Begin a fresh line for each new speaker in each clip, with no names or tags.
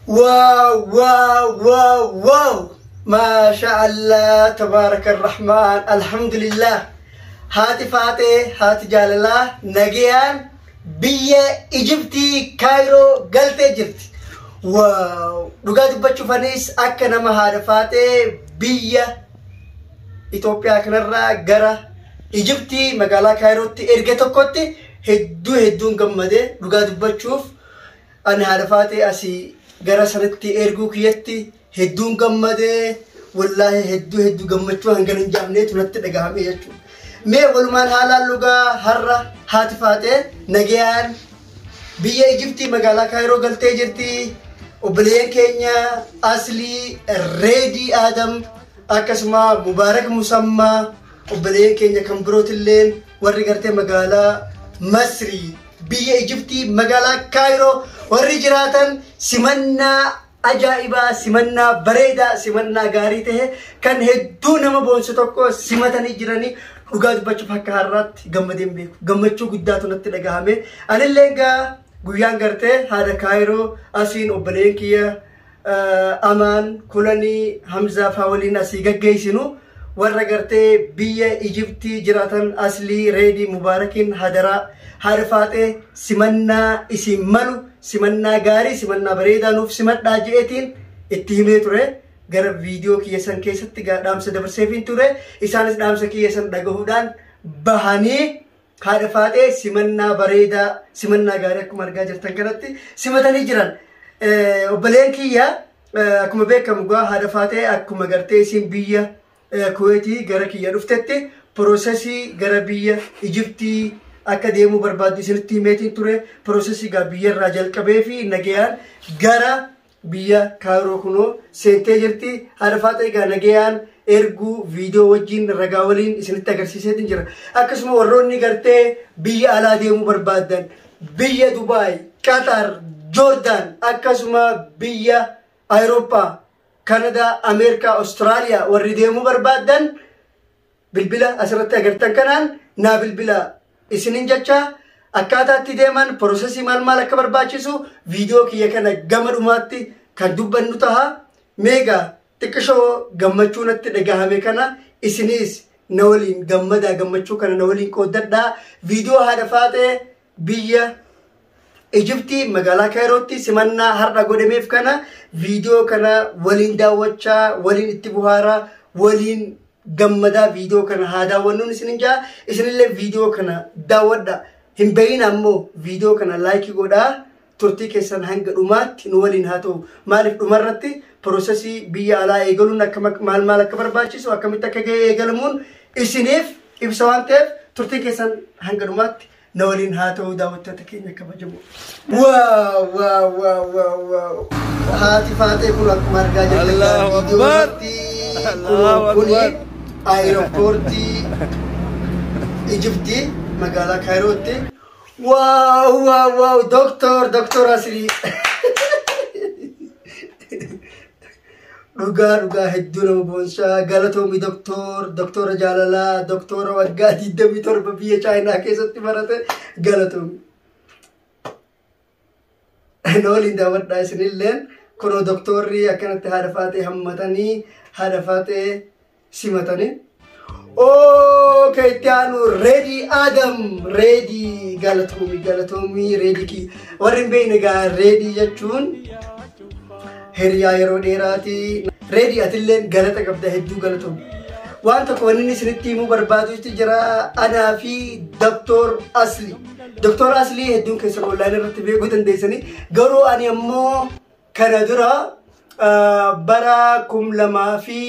واو واو واو واو ما شاء الله تبارك الرحمن الحمد لله هاتي فاتي هاتي جالله نجيان بيه إجبتي كايرو قلتي جبتي واو نقاد بتشوفنيس أكنا ما فاتي بيه إثيوبيا كنرا جرا إجبتي مقالا كايرو تي إرجعتو كوتي هدون قمدة نقاد بتشوف أنا فاتي أسي جرا سنتي إرجو كيتي هدون قمدة والله هدو قمتشو هنقل جامنيت ونتي دقامي يجو مي ولمان حالا لغا هرّا هاتفاتي نجيان بيه إجبتي مقالا كايرو قلتي جرتي وبلين كينيا أصلي ريدي آدم أكسما مبارك مسمى وبلين كينيا كمبروت اللين ورقرتي مقالا مصري بيه إجبتي مقالا كايرو ورجراتا سمنا أجائبا سمنا بريدا سمنا غاريته كان هدو نما بونسو توكو سمتاني جراني وقاد بچو فكارات غمدين بيكو غمچو قداتو نتي دغامي أنا اللينغا غويان غرتي هذا كايرو أسين وبلين كيا أمان كولاني حمزة فاولين أسيغا جيسينو ورغرتي بيه إجبتي جراتن أصلي ريدي مباركين هدرا حرفاتي سمنا اسم ملو سمنا غاري سمنا بريدا نوف سمت داجئتين اتهمي توري غر فيديو كيسان كيست دامس دبرسيفين توري إسانس دامس كيسان دغهودان بهاني حرفاتي سمنا بريدا سمنا غاري كمرغا جرتن كرتي سمتاني جران وبلين كيا أكما بيكم غا حرفاتي أكما غرتي سين بيا كويتي غرا كيا رفتتي بروسيسي غرا بيا إجبتي أكاديمو بربادي سنتي ميتين توري بروسيسي غا بيا راجل كبيفي نجيان غرا بيا كايرو كنو سنتي جرتي حرفاتي غا نجيان إرجو فيديو وجين رجاولين سنتي أغرسيسيتين جرا أكسما وروني غرتي بيا على ديمو بربادن بيا دبي قطر جوردان أكسما بيا أوروبا كندا أمريكا أستراليا ورديمو بربادن بالبلا أسرت أغرتن كنان نا بالبلا إسنين جاتشا أكاتا تديمان بروسيسي مال أكبر باتشيسو فيديو كي يكنا غمر أماتي كان دوبان نتاها ميغا تكشو غمچو نت دغا ميكنا إسنيس نولين غمدا غمچو كنا نولين كوددا فيديو هدفاته بيا إجبتي مقالا كايروتي سمنا هرّا قدميف كنا فيديو كنا ولين داوچا ولين اتبوهارا ولين غمدا فيديو كنا هادا ونون سننجا اسن اللي فيديو كنا داودا هم بين امو فيديو كنا لايك غودا ترتي كيسان هنگ دومات نولين هاتو مالف دومرتي بروسيسي بيا على ايغلون نكمك مال كبر باتشيس وكمتا كگه ايغلمون اسنيف ابسوانتف ترتي كيسان هنگ دومات نولين هاتو داوتا تكينيا كبجبو واو واو واو واو واو هاتي فاتي كل مرغا جل الله اكبر الله اكبر ايروبورتي إجبتي مقالا كايروتي واو واو واو دكتور أسري رقا هدونا مبونشا قالتهم دكتور جاللا دكتور وقاتي دمي تربا بيه چاينا كيستي مرته قالتهم نولين داود دايسن اللين كنو دكتوري أكنت هدفاتي همتاني هدفاتي سيمتاني اوكي تانو ريدي آدم ريدي قالتومي ريدي كي ورن بينغا ريدي جتشون هريا يرو ديراتي ريدي أتلين قالتا قبدا هدو قالتوم وانتا كوانيني سنتي مو بربادو تجرى أنا في دكتور أصلي هدون كيسر والله نرتبه قدن ديساني قرو أني أمو كندرا براكم لما في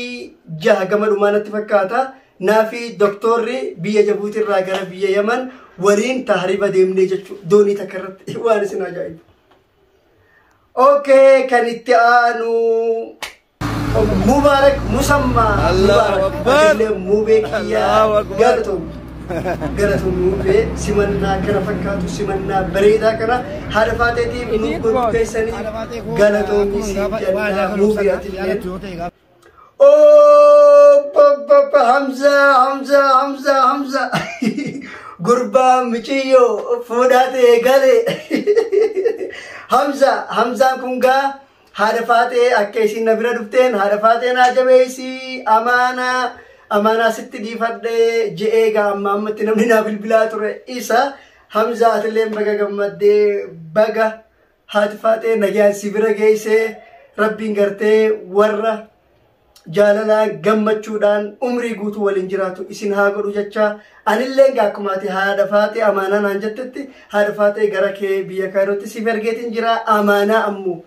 جاه قمر أمانة تفكاتا نافي دكتوري بيا جبوتي الراجرة بيا يمن ورين تهريبا ديمني جتشو دوني تكررت وانسنا جايب اوكي كانت آنو مبارك مسمى
الله أكبر
موبيكيا قالتهم موبي سمنا كنا فكاتو سمنا بريدا كنا حرفاتي منوب كيساني قالتهم موبي أتلين بابا حمزة قربا مچيو فوداتي غالي حمزة كونغا haadha faatee akka isin na bira dhufteen haadha faatee naa jabeessi amaanaa sitti dhiifadhee je'ee gaamma ammatti namni naa bilbilaa ture isa Hamzaatillee baga gammaddee baga haati faatee nagaan si bira geessee rabbiin gartee warra jaalalaa gammachuudhaan umrii guutuu waliin jiraatu isin haa godhu jecha anillee akkuma haadha faatee amaanaa naan jettetti haadha faatee gara kee biyya Kaayirootti si ergeetiin jira amaanaa ammoo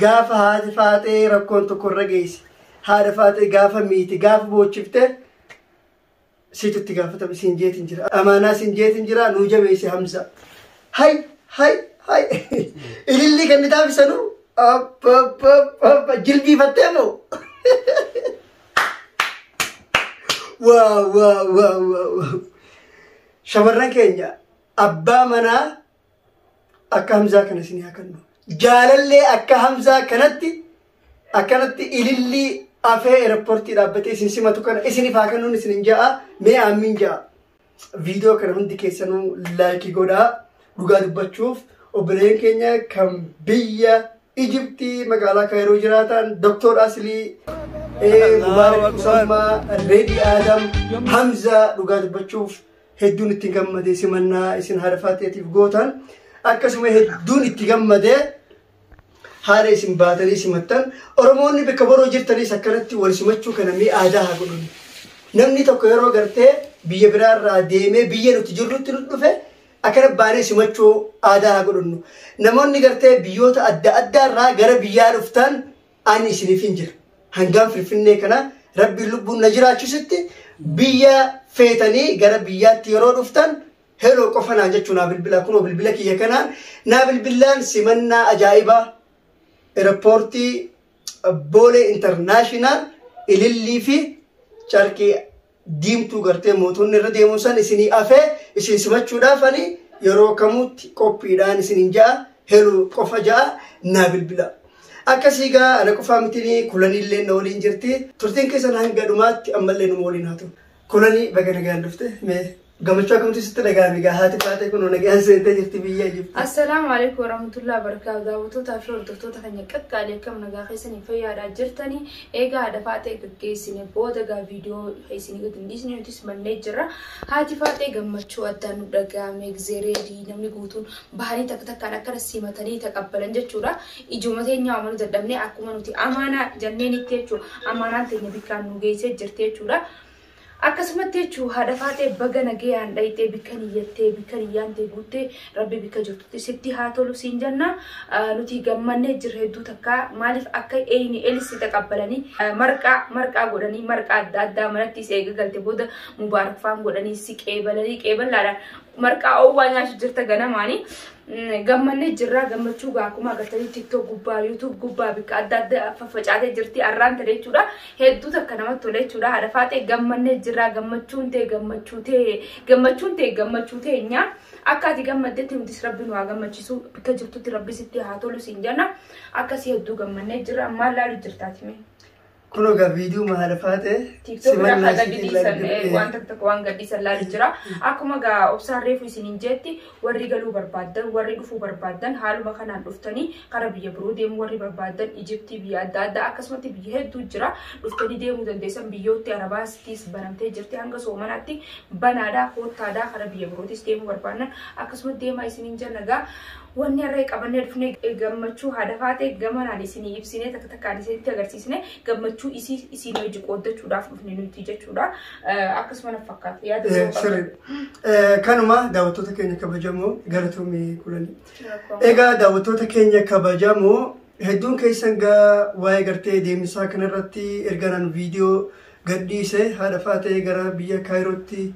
gaafa haati faatee rakkoon tokko irra geessi haadha faatee gaafa miiti gaafa boochifte situtti gaafatama isin jeetiin jira amaanaa isin jeetiin jira nuu jabeessi Hamza hay ililli kan ni taafisanu jilbiifattee moo wow shamarran keenya abbaa manaa akka Hamzaa kana isin haa kennu jaalallee akka Hamzaa kanatti ililli afee airportii dhaabbatee isin simatu kana isiniif haa kennuun isin ja'a mee aamiin ja'a viidiyoo kana hundi keessanuu laayikii godhaa dhugaa dubbachuuf obboleen keenya kan biyya Egyptii magaalaa Kaayiroo jiraatan Dr. Aslii Mubarak Usammaa Reedi Adam Hamza dhugaa dubbachuuf hedduun itti gammadee simannaa isin haadha faateetiif gootan akkasuma hedduun itti gammadee haadha isin baatanii simattan Oromoonni bakka boroo jirtanis akkanatti wal simachuu kana mee aadaa haa godhun namni tokko yeroo gartee biyya biraarraa deemee biyya nuti jirrutti nu dhufe akkana baanee simachuu aadaa haa godhunnu namoonni gartee biyyoota adda addaarraa gara biyyaa dhuftan ani isiniif hin jira hangaan Finfinnee kana rabbiin lubbuun na jiraachisutti biyya feetanii gara biyyaatti yeroo dhuftan heloo qofa naan jechuu naa bilbila kunoo bilbila kiyya kanaan naa bilbilaan simannaa ajaa'ibaa airportii Boolee Internaashinaal ilillii fi carqii diimtuu gartee mootonni irra deemuun san isinii afee isin simachuudhaaf ani yeroo kamuutti qophiidhaan isinin ja'a heluu qofa ja'a naa bilbila akkasii gaa ana qofaa mitini kulaniillee na waliin jirti turtiin keessan hanga dhumaatti ammallee nu waliin haa ta'u kulanii baga nagaan dhufte mee gammachuu akkamtu sitti dhagaame gaa haati faatee kun nagaan seentee jirti biyya Egypt.
Assalaamu alaykum warahmatullahi wabarakatuh. Daawwattoota fi hordoftoota keenya qaqqaalee akkam nagaa keessanii fayyaadhaa jirtanii eegaa haadha faatee gaggeessine booda gaa viidiyoo isinii gadi dhiisne nutis mannee jirra. Haati faatee gammachuu addaan nu dhagaame egzeereedii namni guutuun bahanii takkaan akkana simatanii taqabbalan jechuudha. Ijuma teenya waamanu dadhabnee akkuma nuti amaanaa janneenitti jechuudha. Amaanaan teenya bikkaan nu geessee jirti jechuudha. akkasumatti jechuun haadha faatee baga nagayaan dhayitee bikkan iyyattee bikkan iyyaantee guuttee rabbi bikka jirtutti sitti haa tolu siin jenna nuti gammannee jirra hedduu takka maaliif akka eeyni elisi taqabbalanii marqaa godhanii marqaa adda addaa manatti eega galte booda mubaarak faan godhanii si qeebalaadhaan marqaa owwaa nyaachuu jirta ganamaanii gammanne jirra gammachuu gaakuma agartanii TikTok gubbaa YouTube gubbaa bikka adda adda faffacaatee jirti arraan ta'e jechuudha hedduu takka namatti tole jechuudha haadha faatee gammanne jirra gammachuun ta'e nya akka ati gammaddetti nutis rabbiin waa gammachiisu bikka jirtutti rabbi sitti haa tolu siin jenna akkasii hedduu gammanne jirra ammaa laalu jirtaati mee
kuno ga video mahala faate
TikTok ra gaddisan waan takka waan gaddisan laal jira akkuma ga obsarreefu isinin jetti warri galuu barbaadan warri dhufuu barbaadan haaluma kanaan dhuftanii kara biyya biroo deemu warri barbaadan Egyptii biyya adda addaa akkasumatti biyya hedduu jira dhuftanii deemuu dandeessan biyyooti arabaastis banamtee jirti hanga soomanaatti banaadhaa hoottaadhaa kara biyya birootis deemuu barbaadan akkasumatti deemaa isinin jannagaa wanni arree qabannee dhufnee gammachuu haadha faatee gamanaan isinii ibsinee takka takkaan isinitti agarsiisne gammachuu isin hojii qooddachuudhaaf dhufne nuti jechuudha akkasuma na fakkaatu yaada
kanuma daawwattoota keenya kabajamoo galatoomii kulanii egaa daawwattoota keenya kabajamoo hedduun keessan gaa waa'ee gartee deemsaa kanarratti erganaan viidiyoo gadhiise haadha faatee gara biyya Kaayirootti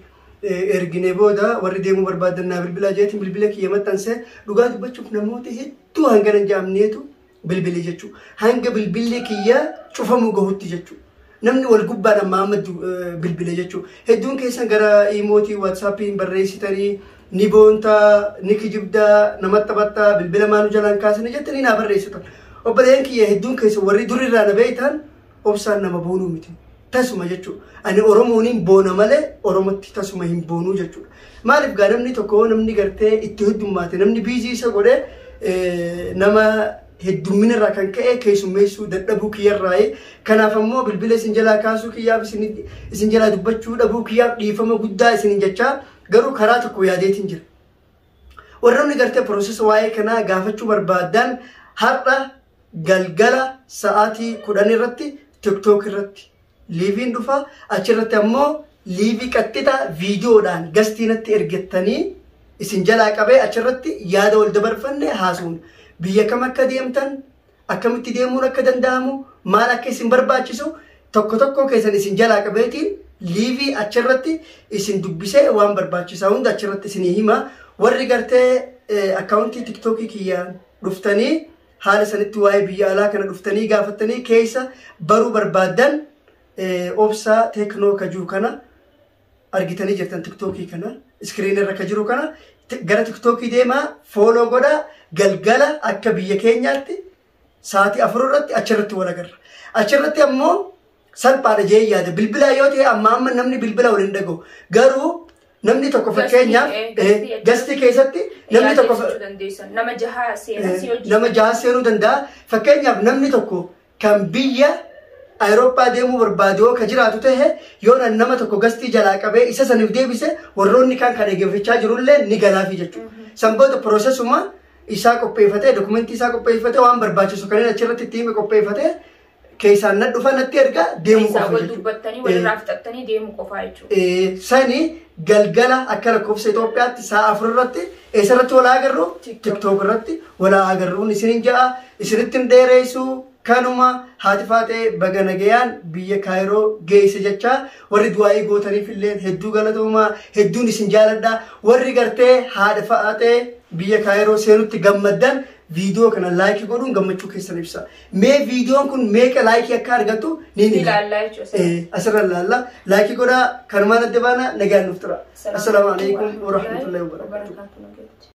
ergine booda warri deemuu barbaadan naa bilbilaa jeetiin bilbila kiyya maxxanse dhugaa dubbachuuf namoota hedduu hanga nan jaamneetu bilbilee jechuu hanga bilbilli kiyya cufamuu gahutti jechuu namni wal gubbaadhaan maammadu bilbilee jechuu hedduun keessan gara imootii WhatsAppiin barreessitanii ni boontaa ni kijibdaa namatti taphattaa bilbila maanu jalaan kaasanii jettanii naa barreessitan obboleen kiyya hedduun keessa warri durirraa na beeytan obsaan nama boonuu miti tasuma jechuudha. Ani Oromoonin boona malee Oromootti tasuma hin boonuu jechuudha. Maaliif gaa namni tokko namni gartee itti heddummaate namni biizii isa godhee nama heddumina irraa kan ka'e keessummeessuu dadhabuu kiyyarraa kanaaf ammoo bilbila isin jalaa kaasuu kiyyaaf isin jalaa dubbachuu dhabuu kiyyaaf dhiifama guddaa isin jechaa garuu karaa tokko yaadeetiin jira. Warroonni gartee piroosesa waa'ee kanaa gaafachuu barbaadan har'a galgala sa'aatii 10 irratti TikTok irratti liiviin dhufa achirratti ammoo liivii qaxxixa viidiyoodhaan gastiinatti ergettanii isin jalaa qabee achirratti yaada wal dabarfanne haasuun biyya kam akka deemtan akkamitti deemuun akka danda'amu maal akka isin barbaachisu tokko keessan isin jalaa qabeetiin liivii achirratti isin dubbisee waan barbaachisaa hunda achirratti isin hima. Warri gartee akkaawuntii TikTokii kiyyaan dhuftanii haala sanitti waa'ee biyya alaa kana dhuftanii gaafatanii keessa baruu barbaadan obsaa teeknoo kajuu kana argitanii jirtan TikTokii kana iskiriin irra ka jiru kana gara TikTokii deemaa fooloo godhaa galgala akka biyya keenyaatti sa'aatii 4 irratti achirratti wal agarra. Achirratti ammoo salphaadha jee yaada bilbila yoo ta'e amma namni bilbila wal hin dhaga'u garuu namni tokko fakkeenyaaf gastii keessatti namni tokko
nama
jaha seenuu danda'a. Fakkeenyaaf namni tokko kan biyya Awurooppaa deemuu barbaadu ka jiraatu ta'e yoo nama tokko gastii jalaa qabee isa saniif deebise warroonni kan dhaggeeffachaa jirullee ni galaafi jechuudha. Sanboota piroosesuma isaa qopheeffatee dokumentii isaa qopheeffatee waan barbaachisu kanneen achirratti itti hime qopheeffatee keessaan na dhufa natti erga deemuu qofa
jechuudha. Dubbattanii walirraa fixattanii deemuu qofa jechuudha.
Sani galgala akka lakkoofsa Itoophiyaatti sa'a 4 irratti eessarratti walaa agarru TikTok irratti walaa agarruun isinin ja'a isinitti hin dheereessu. Kanuma haati faatee baga nagayaan biyya Kaayiroo geesse jecha warri du'aayii gootaniif illee hedduu galatoomaa hedduun isin jaaladha. Warri gartee haadha faatee biyya Kaayiroo seenutti gammaddan viidiyoo kana laayikii godhuun gammachuu keessan ibsa. Mee viidiyoon kun meeqa laayikii akka argatu ni
ilaalla jechuudha.
Asirra ilaalla. Laayikii godhaa kanumaan adda baana nagaan nuuf tura. Assalaamu alaikum wa rahmatullahi wa barakatuh.